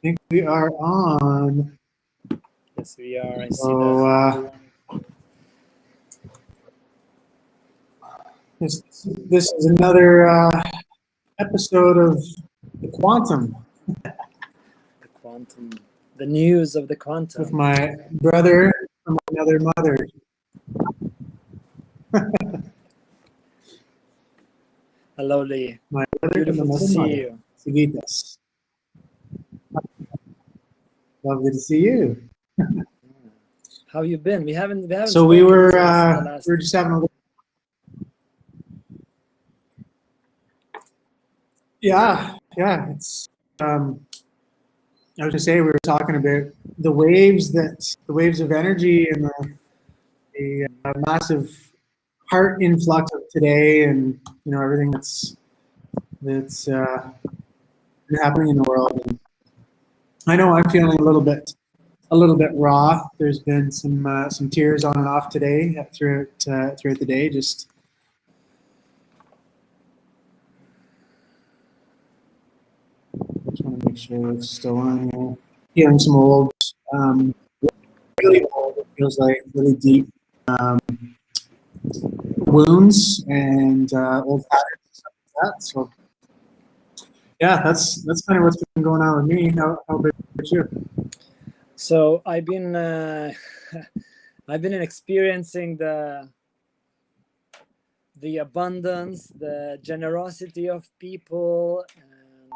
think we are on. Yes, we are. I see So this is another episode of the Quantum the quantum, the news of the quantum. with my brother from another mother. Hello, Lee. My brother from Beautiful to another see mother. you. Seguitas. Lovely to see you. How you been? We haven't. So we spoken were since the last. we were just having a little. Yeah. It's I was gonna say we were talking about the waves of energy and the massive heart influx of today, and everything that's been happening in the world. And I know I'm feeling a little bit raw. There's been some tears on and off today throughout the day. Just want to make sure it's still on here. Healing some old, really old. It feels like really deep wounds and old patterns and stuff like that. So yeah, that's kind of what's been going on with me. How about you? So I've been experiencing the abundance, the generosity of people, and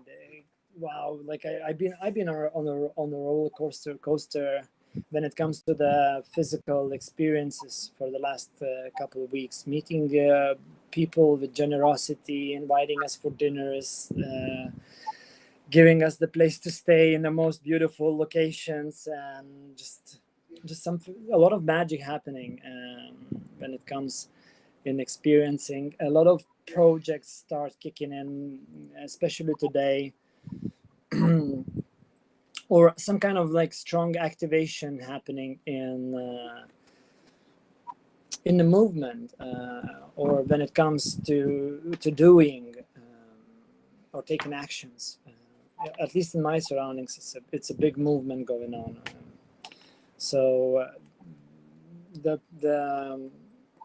wow! Like I've been on a roller coaster when it comes to the physical experiences for the last couple of weeks. Meeting people with generosity, inviting us for dinners. Giving us the place to stay in the most beautiful locations, and just a lot of magic happening when it comes in experiencing. A lot of projects start kicking in, especially today, or some kind of like strong activation happening in the movement, or when it comes to doing or taking actions. At least in my surroundings, it's a big movement going on. So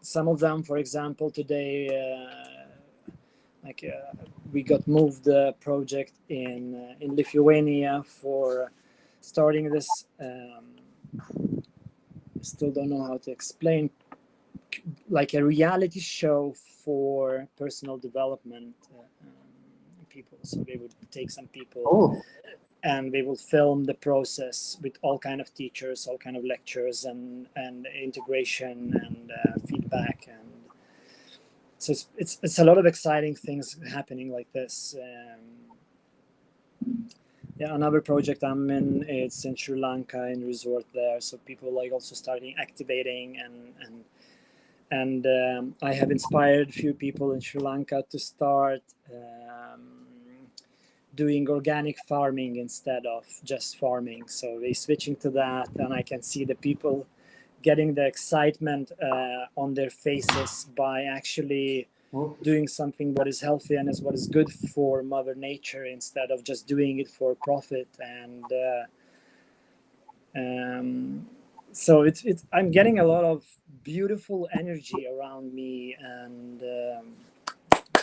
some of them, for example, today, we got moved the project in Lithuania for starting this. Still don't know how to explain, like a reality show for personal development. People, so they would take some people and they will film the process with all kind of teachers, all kind of lectures, and integration and feedback, and so it's a lot of exciting things happening like this. Another project I'm in, it's in Sri Lanka, in resort there, so people like also starting activating and I have inspired a few people in Sri Lanka to start doing organic farming instead of just farming. So they're switching to that, and I can see the people getting the excitement on their faces by actually doing something what is healthy and is what is good for Mother Nature, instead of just doing it for profit. And so it's I'm getting a lot of beautiful energy around me, and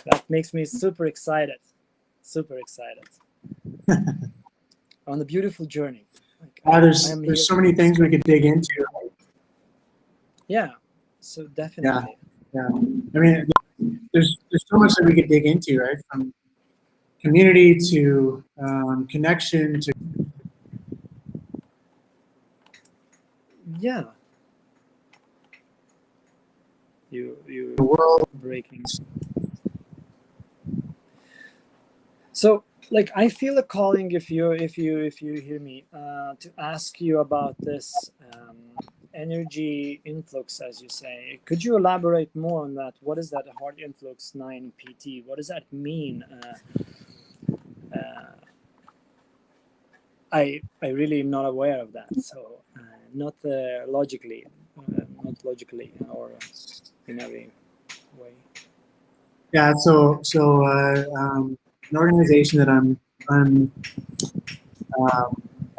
that makes me super excited on the beautiful journey. There's so many things we could dig into. Yeah, so definitely. Yeah. I mean, there's so much that we could dig into, right? From community to connection to. Yeah. You the world breaking. So, like, I feel a calling, if you hear me, to ask you about this energy influx, as you say. Could you elaborate more on that? What is that heart influx 9 PT? What does that mean? I really am not aware of that. So not logically or in every way. Yeah. So an organization that I'm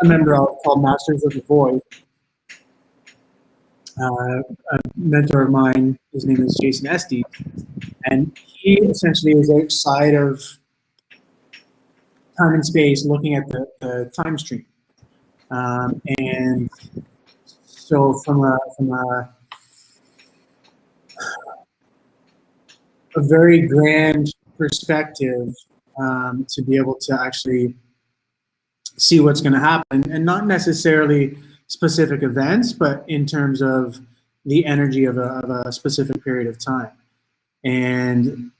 a member of called Masters of the Void. A mentor of mine, his name is Jason Estes, and he essentially is outside of time and space looking at the time stream. And so from a very grand perspective, to be able to actually see what's going to happen, and not necessarily specific events, but in terms of the energy of a specific period of time. And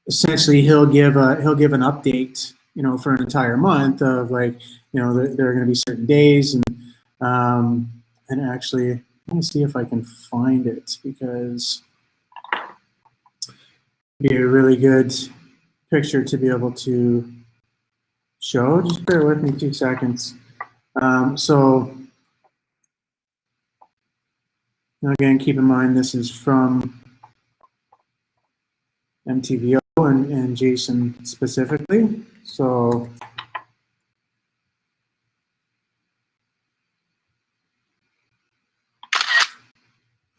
essentially he'll give an update, for an entire month of like, there are going to be certain days, and actually, let me see if I can find it, because it'd be a really good picture to be able to show. Just bear with me 2 seconds. So again, keep in mind this is from MTVO and Jason specifically. So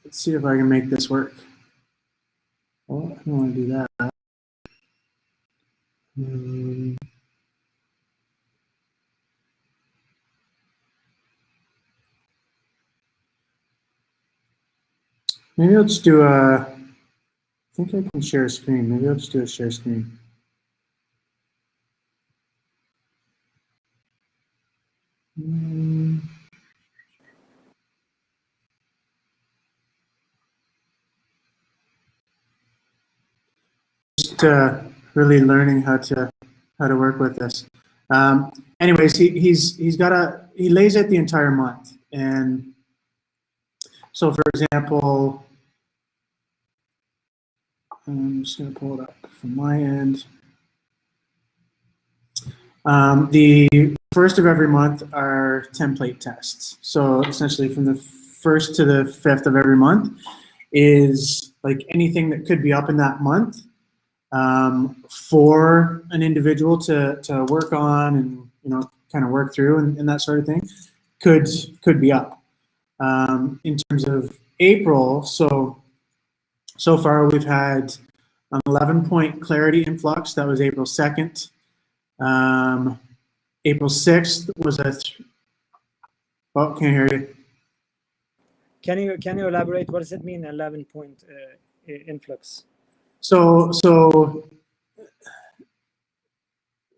let's see if I can make this work. Well, I don't want to do that. Maybe I'll just do I think I can share a screen. Maybe I'll just do a share screen. Just really learning how to work with this. Anyways, he lays out the entire month, and so for example, I'm just going to pull it up from my end. The first of every month are template tests. So essentially from the 1st to the 5th of every month is like anything that could be up in that month for an individual to work on and kind of work through and that sort of thing could be up. In terms of April, so far we've had an 11-point clarity influx. That was April 2nd. April 6th was oh, can't hear you. Can you elaborate? What does it mean, 11-point influx? So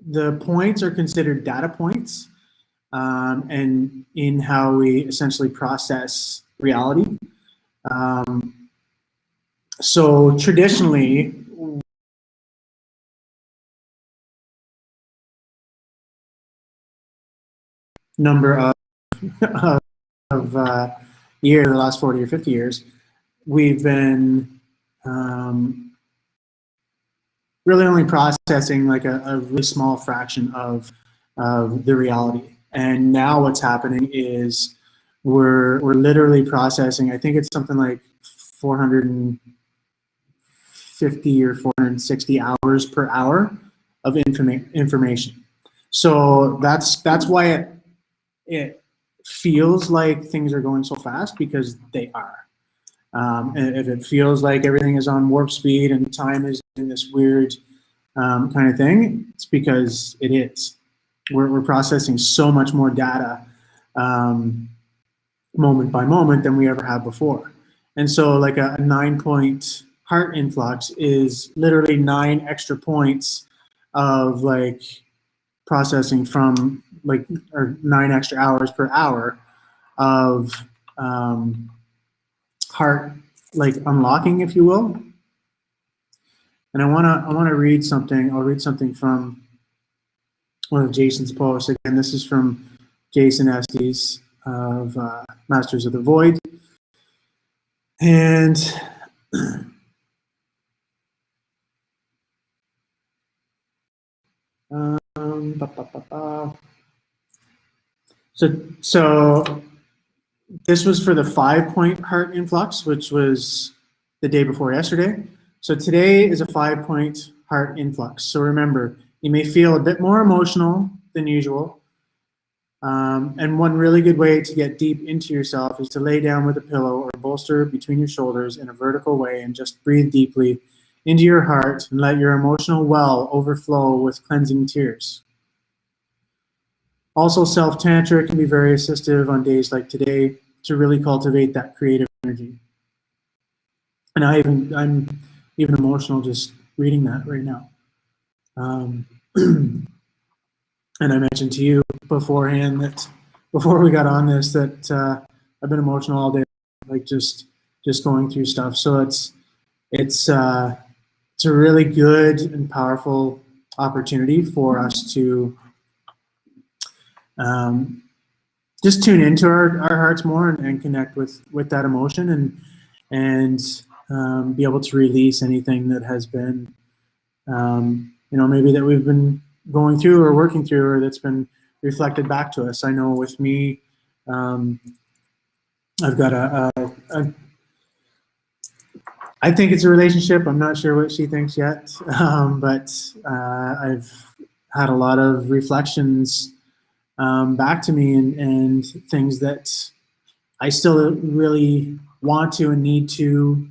the points are considered data points, and in how we essentially process reality. So traditionally, number of year, the last 40 or 50 years, we've been really only processing like a really small fraction of the reality. And now what's happening is we're literally processing, I think it's something like 450 or 460 hours per hour of information. So that's why it feels like things are going so fast, because they are. And if it feels like everything is on warp speed and time is in this weird kind of thing, it's because it is. We're processing so much more data moment by moment than we ever have before. And so like a 9-point heart influx is literally 9 extra points of like processing from like, or 9 extra hours per hour of heart like unlocking, if you will. And I wanna read something. I'll read something from one of Jason's posts. Again, this is from Jason Estes of Masters of the Void. And so this was for the 5-point heart influx, which was the day before yesterday. So today is a 5-point heart influx. So remember, you may feel a bit more emotional than usual. And one really good way to get deep into yourself is to lay down with a pillow or bolster between your shoulders in a vertical way and just breathe deeply into your heart and let your emotional well overflow with cleansing tears. Also, self-tantra can be very assistive on days like today to really cultivate that creative energy. And I'm even emotional just reading that right now. And I mentioned to you beforehand that before we got on this that I've been emotional all day, like just going through stuff. So it's a really good and powerful opportunity for us to just tune into our hearts more and connect with that emotion and be able to release anything that has been maybe that we've been going through or working through, or that's been reflected back to us. I know with me, I've got I think it's a relationship. I'm not sure what she thinks yet, but I've had a lot of reflections back to me and things that I still really want to and need to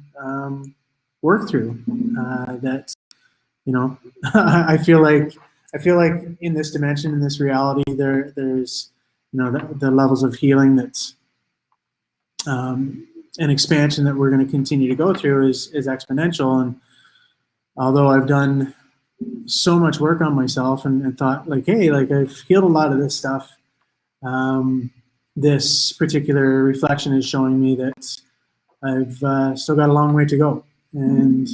work through. That I feel like in this dimension, in this reality, there's the levels of healing that's an expansion that we're going to continue to go through is exponential. And although I've done so much work on myself and thought like, hey, like I've healed a lot of this stuff, this particular reflection is showing me that I've still got a long way to go. And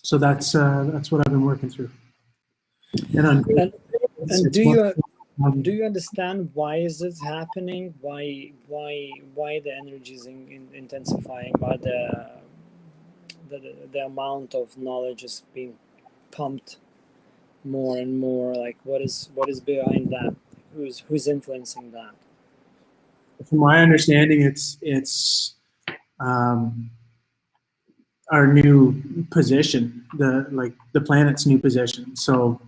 so that's what I've been working through. And do you understand why is this happening? Why the energy is intensifying? Why the amount of knowledge is being pumped more and more? Like what is behind that? Who's influencing that? From my understanding, it's our new position, the planet's new position. So,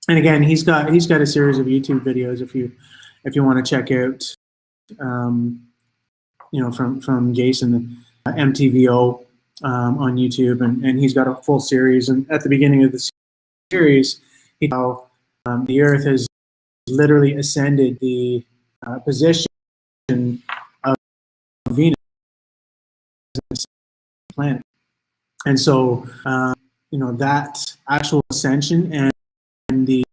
and again, he's got a series of YouTube videos if you want to check out, from Jason, MTVO on YouTube, and he's got a full series. And at the beginning of the series, how the Earth has literally ascended the position of Venus as a planet. And so, that actual ascension and the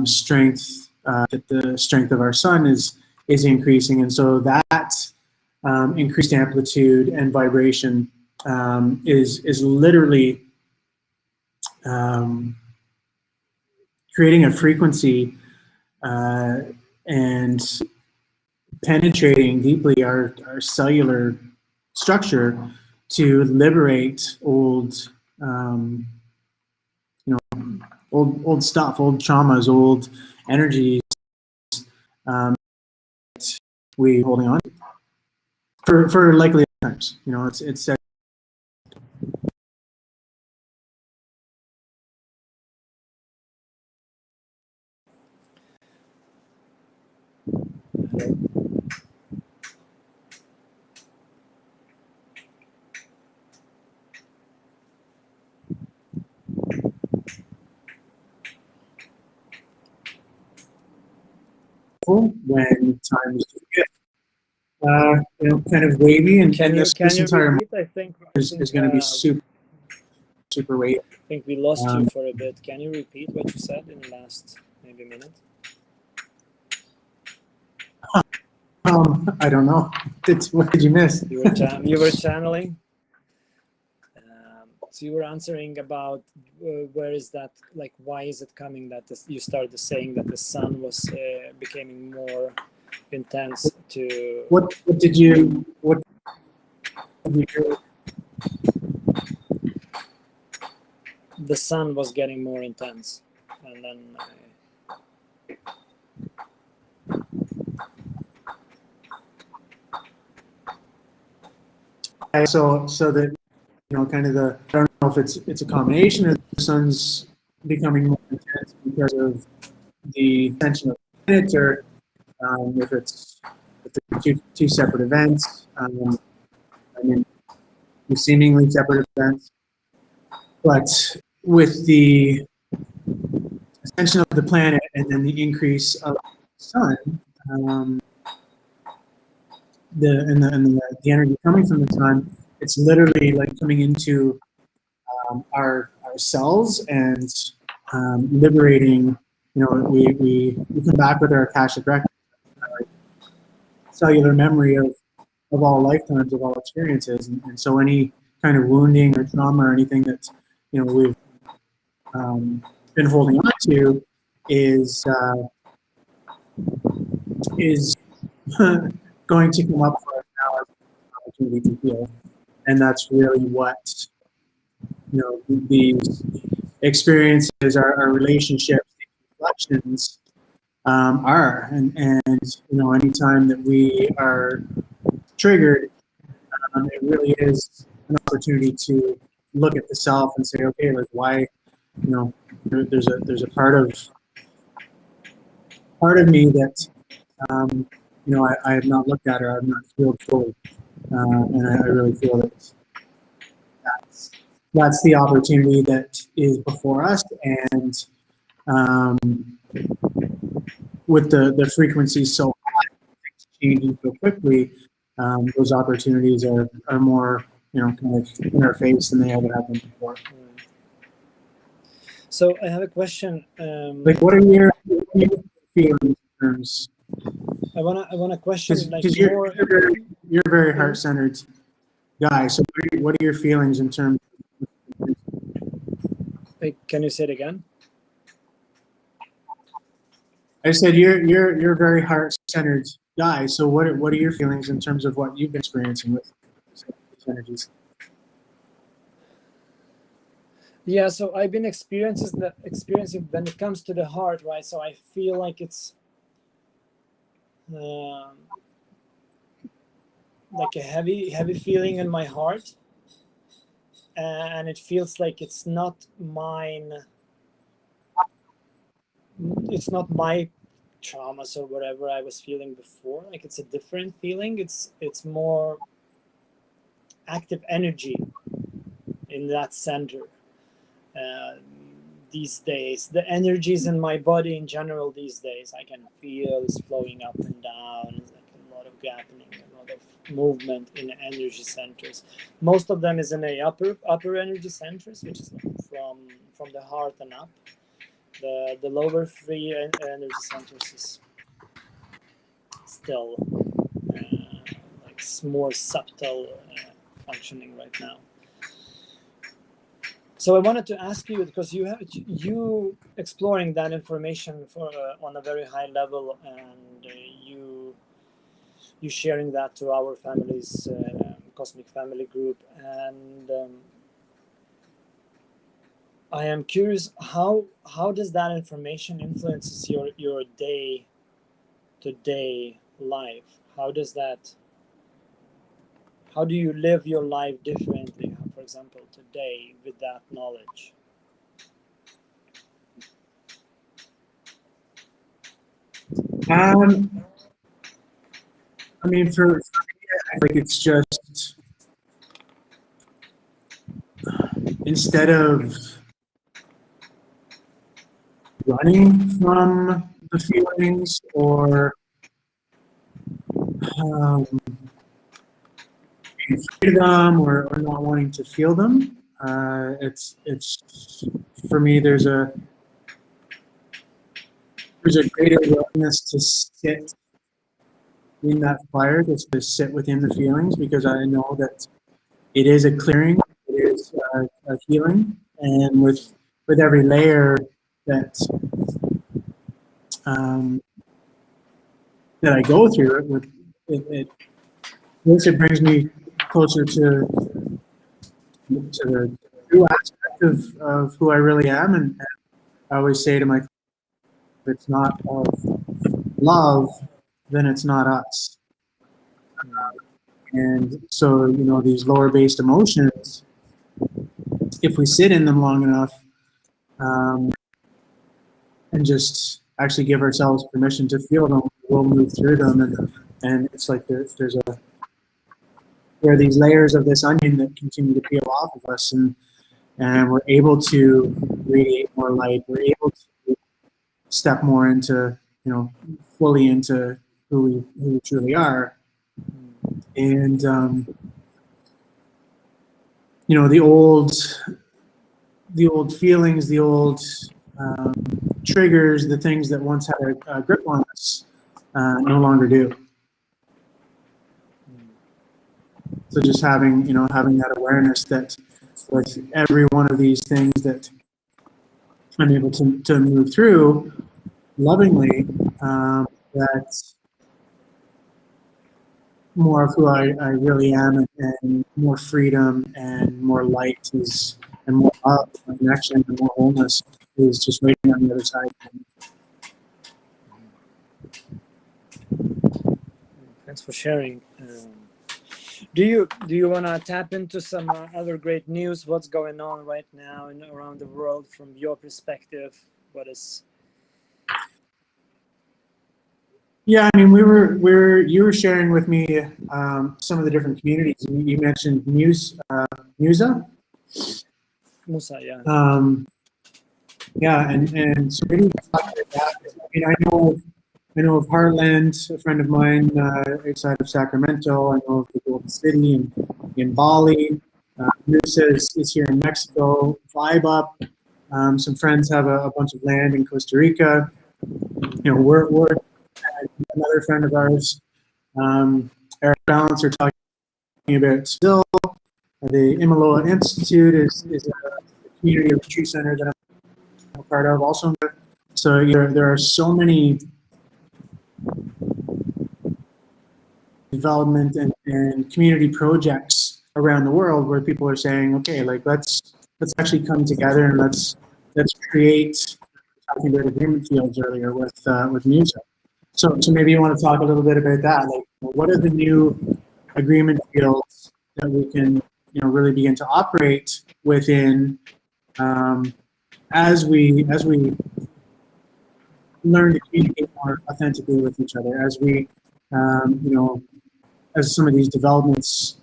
strength, that the strength of our sun is increasing. And so that increased amplitude and vibration is literally creating a frequency and penetrating deeply our cellular structure to liberate old stuff, old traumas, old energies we holding on for likely times. It's said. When time is good, kind of wavy, and this entire repeat? I think is going to be super wavy. I think we lost you for a bit. Can you repeat what you said in the last maybe minute? I don't know. What did you miss? You were channeling. So you were answering about where is that, like, why is it coming that you started saying that the sun was becoming more intense to... What did you The sun was getting more intense, and then so that kind of I don't know if it's a combination of the sun's becoming more intense because of the tension of the planet, or if it's two separate events. I mean, seemingly separate events, but with the ascension of the planet and then the increase of the sun, the energy coming from the sun, it's literally like coming into our cells and liberating. You know, we come back with our Akashic record, our cellular memory of all lifetimes, of all experiences, and so any kind of wounding or trauma or anything that we've been holding on to is going to come up for us now as an opportunity to heal, and that's really what these experiences, our relationships, these reflections are, and anytime that we are triggered, it really is an opportunity to look at the self and say, okay, like why, there's a part of me that I have not looked at, or I have not healed fully, and I really feel that that's the opportunity that is before us, and with the frequency so high, things changing so quickly, those opportunities are more kind of in our face than they ever have been before. So I have a question. Like, what are your feelings in terms? I wanna question, like, because you're a very heart-centered guy. So what are your feelings in terms? Can you say it again? I said you're a very heart-centered guy. So what are your feelings in terms of what you've been experiencing with these energies? Yeah, so I've been experiencing when it comes to the heart, right? So I feel like it's like a heavy feeling in my heart, and it feels like it's not mine. It's not my traumas or whatever I was feeling before. Like, it's a different feeling. It's more active energy in that center. These days, the energies in my body in general these days, I can feel is flowing up and down. It's like a lot of happening, a lot of movement in the energy centers. Most of them is in the upper energy centers, which is from the heart and up. The lower three energy centers is still like more subtle functioning right now. So I wanted to ask you, because you exploring that information on a very high level, and you sharing that to our family's Cosmic Family Group, and I am curious, how does that information influences your day-to-day life? How do you live your life differently, for example, today with that knowledge? I mean, for me, I think it's just instead of running from the feelings or being afraid of them or not wanting to feel them, it's for me. There's a greater willingness to sit in that fire, just to sit within the feelings, because I know that it is a clearing, it is a healing, and with every layer that that I go through, it brings me closer to the true aspect of who I really am, and I always say to myself, if it's not of love, then it's not us. And so, these lower-based emotions, if we sit in them long enough, and just actually give ourselves permission to feel them. We'll move through them, and it's like there are these layers of this onion that continue to peel off of us, and we're able to radiate more light. We're able to step more into, fully into who we truly are. And the old feelings, the old triggers, the things that once had a grip on us, no longer do. So just having that awareness that with every one of these things that I'm able to move through lovingly, that more of who I really am, and more freedom and more light and more love, and connection, and more wholeness is just waiting on the other side. Thanks for sharing. Do you want to tap into some other great news? What's going on right now around the world from your perspective? What is? Yeah, I mean, you were sharing with me some of the different communities. You mentioned Musa. Musa, yeah. Yeah, and so maybe talk about that. I mean, I know of Heartland, a friend of mine outside of Sacramento. I know of the Golden City in Bali. Musa is here in Mexico. Vibe Up. Some friends have a bunch of land in Costa Rica. We're another friend of ours, Eric Balance, are talking about still. The Imaloa Institute is a community retreat center that I'm a part of also. So there are so many development and community projects around the world where people are saying, okay, like let's actually come together and let's create. Talking about agreement fields earlier with Musa. So maybe you want to talk a little bit about that. Like, what are the new agreement fields that we can, really begin to operate within as we learn to communicate more authentically with each other, as we, as some of these developments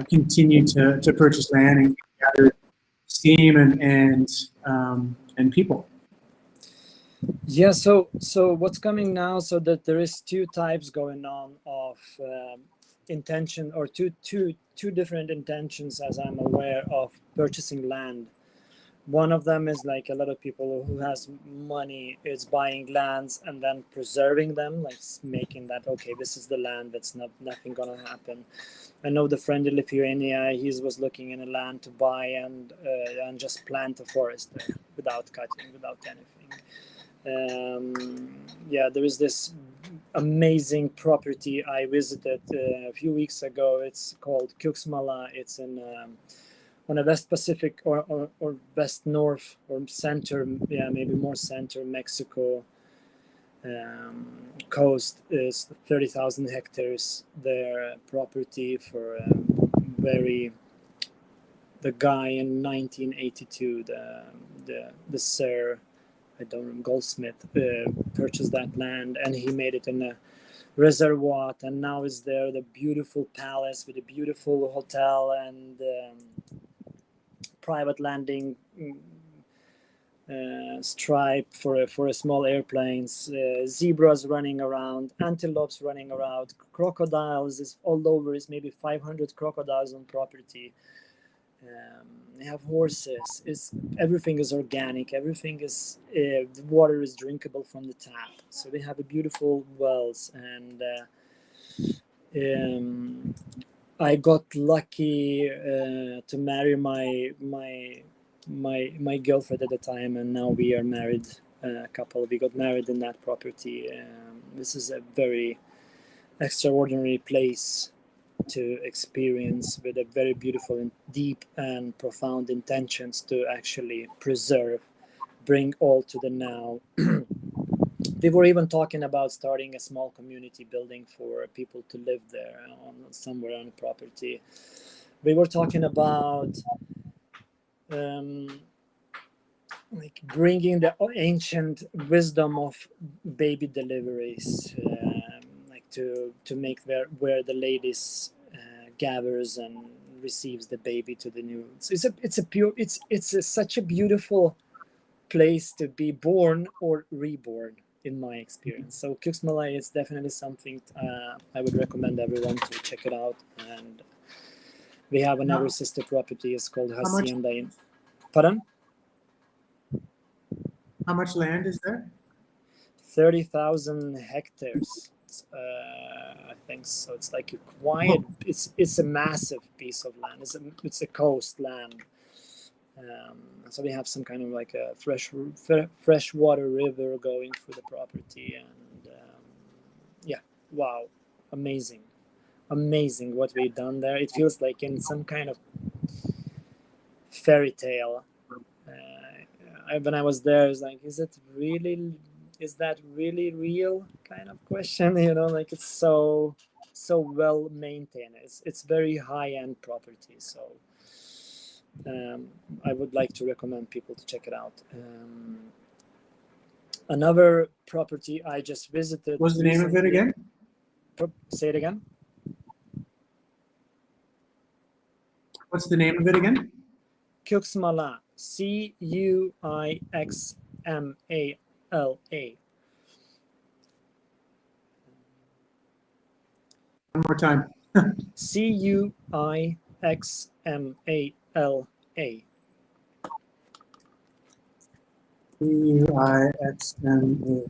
continue to purchase land and gather steam and people. Yeah, so what's coming now, so that there is two types going on of intention, or two different intentions, as I'm aware, of purchasing land. One of them is like a lot of people who has money is buying lands and then preserving them, like making that, okay, this is the land, that's nothing gonna happen. I know the friend in Lithuania, he was looking in a land to buy and just plant a forest there without cutting, without anything. There is this amazing property I visited a few weeks ago. It's called Cuxmala. It's in on the West Pacific or West North or center, maybe more center Mexico coast. Is 30,000 hectares their property for the guy in 1982, the Sir, I don't remember, Goldsmith, purchased that land, and he made it in a reservoir, and now is there the beautiful palace with a beautiful hotel and private landing stripe for a small airplanes, zebras running around, antelopes running around, crocodiles is all over. Is maybe 500 crocodiles on property. They have horses. Everything is organic. Everything is the water is drinkable from the tap. So they have a beautiful wells, and I got lucky to marry my girlfriend at the time, and now we are married couple. We got married in that property. This is a very extraordinary place to experience, with a very beautiful and deep and profound intentions to actually preserve, bring all to the now. They were even talking about starting a small community building for people to live there somewhere on the property. We were talking about like bringing the ancient wisdom of baby deliveries, like to make where the ladies gathers and receives the baby to the new. It's such a beautiful place to be born or reborn, in my experience. So Kuxmalai is definitely something I would recommend everyone to check it out. And we have another sister property. It's called Hacienda in. Pardon? How much land is there? 30,000 hectares. I think so. It's like a quiet. It's a massive piece of land. It's a coast land. So we have some kind of like a freshwater river going through the property, and yeah, wow, amazing what we've done there. It feels like in some kind of fairy tale. When I was there, I was like, is that really real kind of question? Like it's so well maintained. It's very high-end property. So I would like to recommend people to check it out. Another property I just visited. What's the name of it again? Say it again. What's the name of it again? Kuxmala. Cuixmala. One more time. Cuixmala. Cuixma.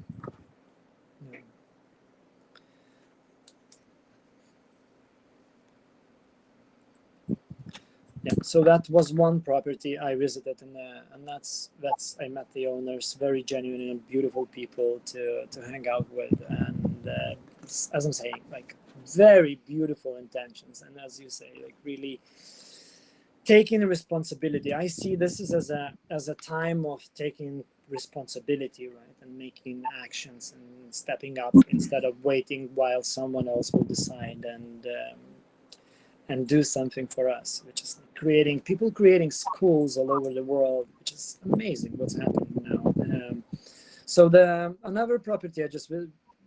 Yeah, so that was one property I visited, and that's I met the owners, very genuine and beautiful people to hang out with, and as I'm saying, like very beautiful intentions, and as you say, like really taking responsibility. I see this is as a time of taking responsibility, right, and making actions and stepping up instead of waiting while someone else will decide and do something for us, which is creating schools all over the world, which is amazing what's happening now. So another property I just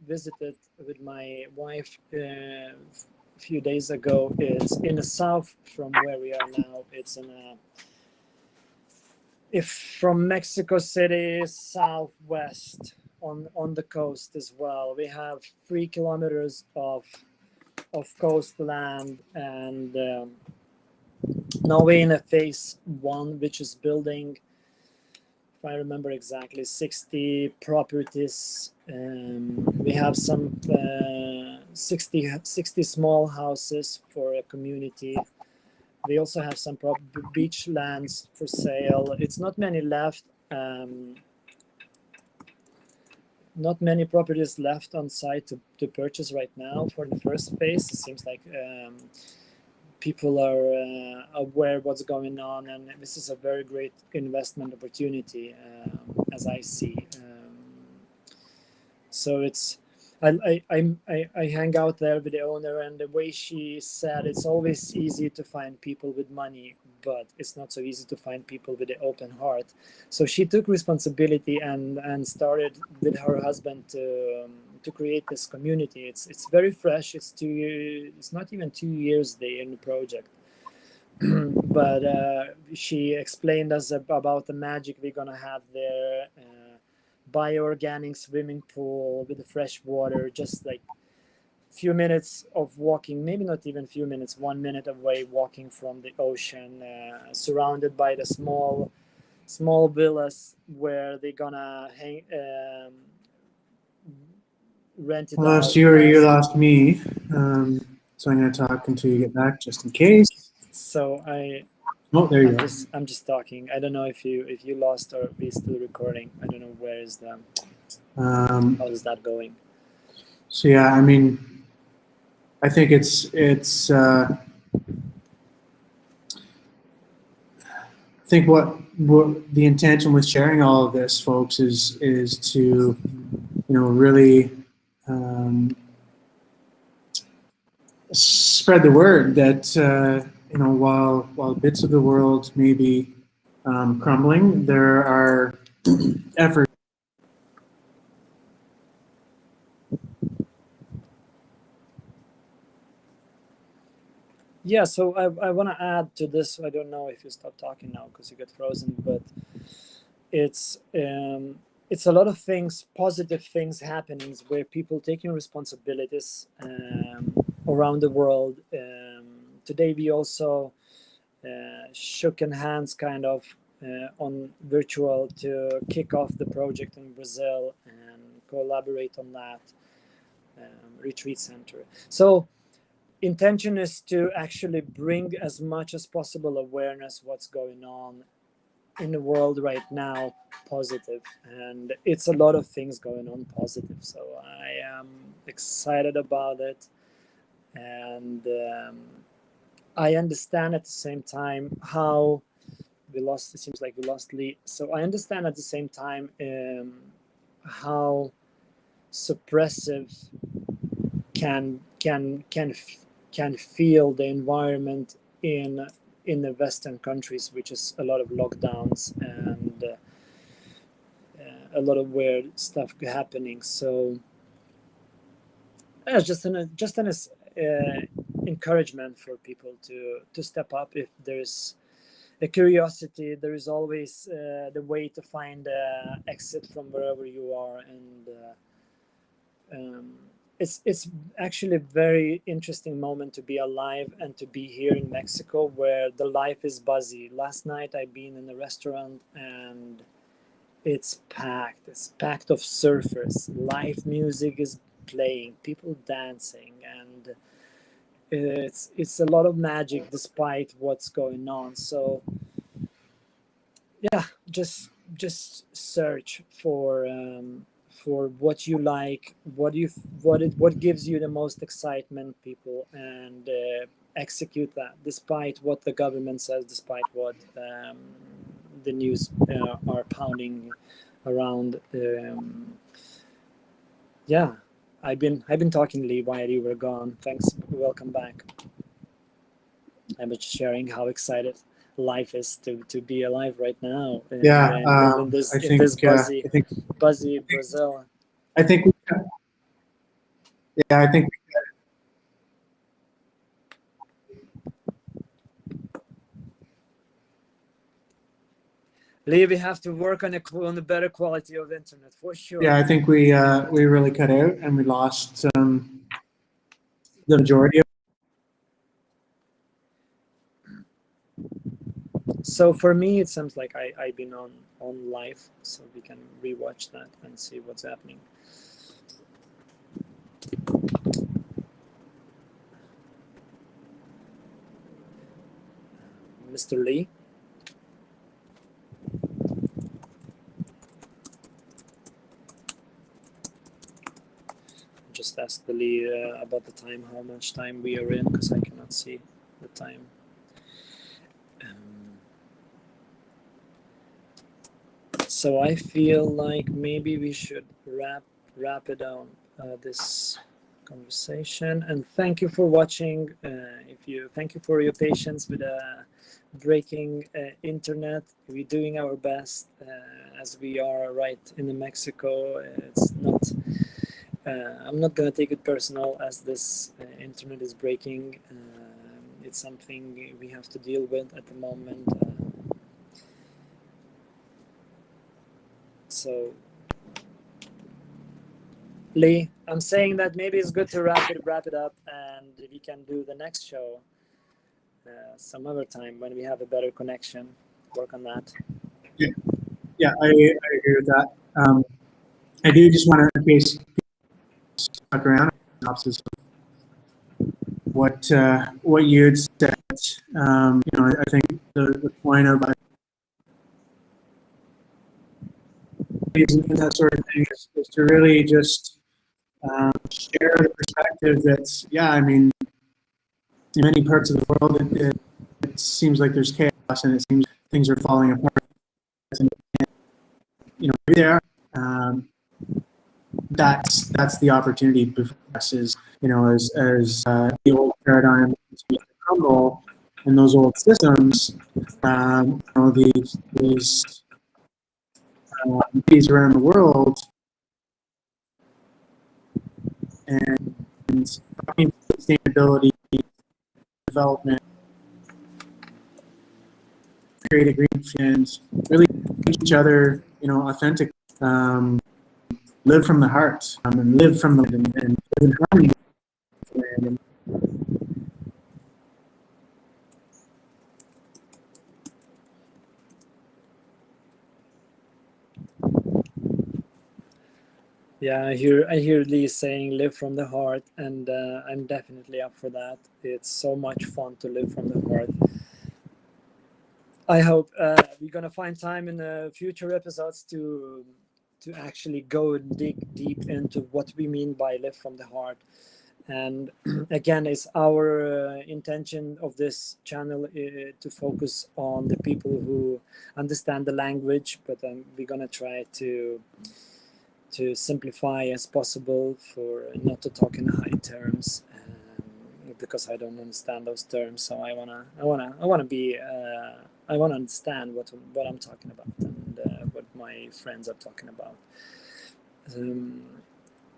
visited with my wife a few days ago is in the south from where we are now. It's from Mexico City southwest on the coast as well. We have 3 kilometers of coastland, and now we're in a phase 1, which is building, if I remember exactly, 60 properties. We have some 60 small houses for a community. We also have some beach lands for sale. It's not many left. Not many properties left on site to purchase right now for the first phase. It seems like people are aware what's going on, and this is a very great investment opportunity, as I see. So it's I hang out there with the owner, and the way she said, it's always easy to find people with money, but it's not so easy to find people with an open heart. So she took responsibility and started with her husband to create this community. It's very fresh. It's not even 2 years in the project. But she explained us about the magic we're gonna have there. Bioorganic swimming pool with the fresh water, just like few minutes of walking, maybe not even few minutes, 1 minute away walking from the ocean, surrounded by the small villas where they're gonna rent it out. Lost you or you lost me, so I'm going to talk until you get back, just in case. So there you go. I'm just talking. I don't know if you lost or we still recording. I don't know where is the how is that going. So yeah, I mean, I think it's I think what the intention with sharing all of this, folks, is to really spread the word that while bits of the world may be crumbling, there are effort. Yeah, so I want to add to this. I don't know if you stop talking now because you get frozen, but it's a lot of things, positive things happening where people taking responsibilities around the world. Today we also shook in hands kind of on virtual to kick off the project in Brazil and collaborate on that retreat center. So intention is to actually bring as much as possible awareness what's going on in the world right now positive, and it's a lot of things going on positive, so I am excited about it. And I understand at the same time how it seems like we lost Lee, so I understand at the same time how suppressive can feel the environment in the Western countries, which is a lot of lockdowns and a lot of weird stuff happening. So just an encouragement for people to step up. If there's a curiosity, there is always the way to find exit from wherever you are, and it's actually a very interesting moment to be alive and to be here in Mexico, where the life is buzzy. Last night I've been in a restaurant and it's packed. It's packed of surfers. Live music is playing, people dancing, and it's a lot of magic despite what's going on. So yeah, just search for what you like, what gives you the most excitement, people, and execute that despite what the government says, despite what the news are pounding around. Yeah, I've been talking, Lee, while you were gone. Thanks, welcome back. I was sharing how excited life is to be alive right now. Yeah, in this buzzy Brazil. I think we, yeah, I think Lee, we have to work on a better quality of internet for sure. yeah, I think we really cut out and we lost the majority of. So for me, it seems like I've been on live, so we can rewatch that and see what's happening. Mr. Lee. Just ask the Lee about the time, how much time we are in, because I cannot see the time. So I feel like maybe we should wrap it down, this conversation, and thank you for watching. Thank you for your patience with breaking internet. We're doing our best as we are right in Mexico. It's not. I'm not gonna take it personal as this internet is breaking. It's something we have to deal with at the moment. So, Lee, I'm saying that maybe it's good to wrap it up, and we can do the next show some other time when we have a better connection. Work on that. Yeah, I agree with that. I do just want to, in case stuck around, what you had said. I think the point of and that sort of thing is to really just share the perspective that, yeah, I mean, in many parts of the world, it seems like there's chaos and it seems things are falling apart. And, maybe they are. That's the opportunity before us is, as the old paradigm continues to crumble and those old systems, these cities around the world, and talking about sustainability, development, create agreements, really each other, authentic, live from the heart, and live from the land, and live in harmony with the land. Yeah, I hear Lee saying live from the heart, and I'm definitely up for that. It's so much fun to live from the heart. I hope we're gonna find time in the future episodes to actually go and dig deep into what we mean by live from the heart. And again, it's our intention of this channel to focus on the people who understand the language, but we're gonna try to simplify as possible, for not to talk in high terms, because I don't understand those terms. So I wanna understand what I'm talking about, and what my friends are talking about.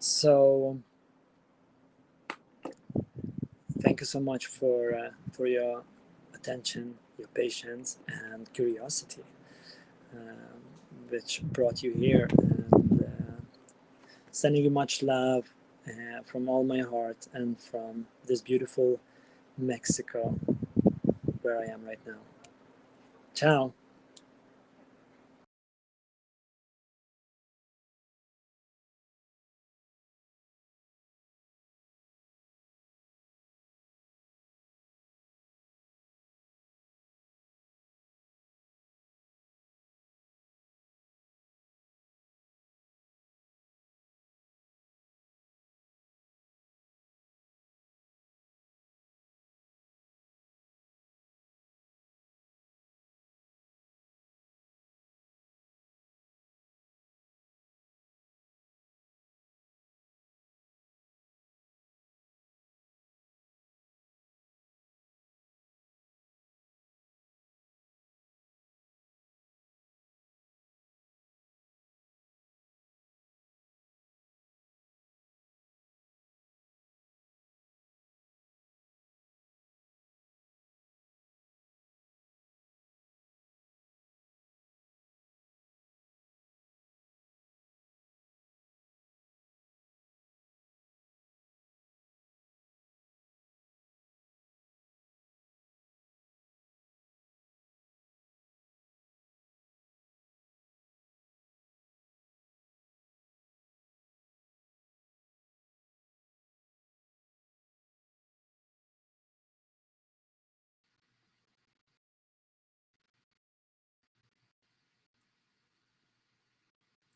So thank you so much for your attention, your patience, and curiosity, which brought you here. And sending you much love from all my heart, and from this beautiful Mexico, where I am right now. Ciao.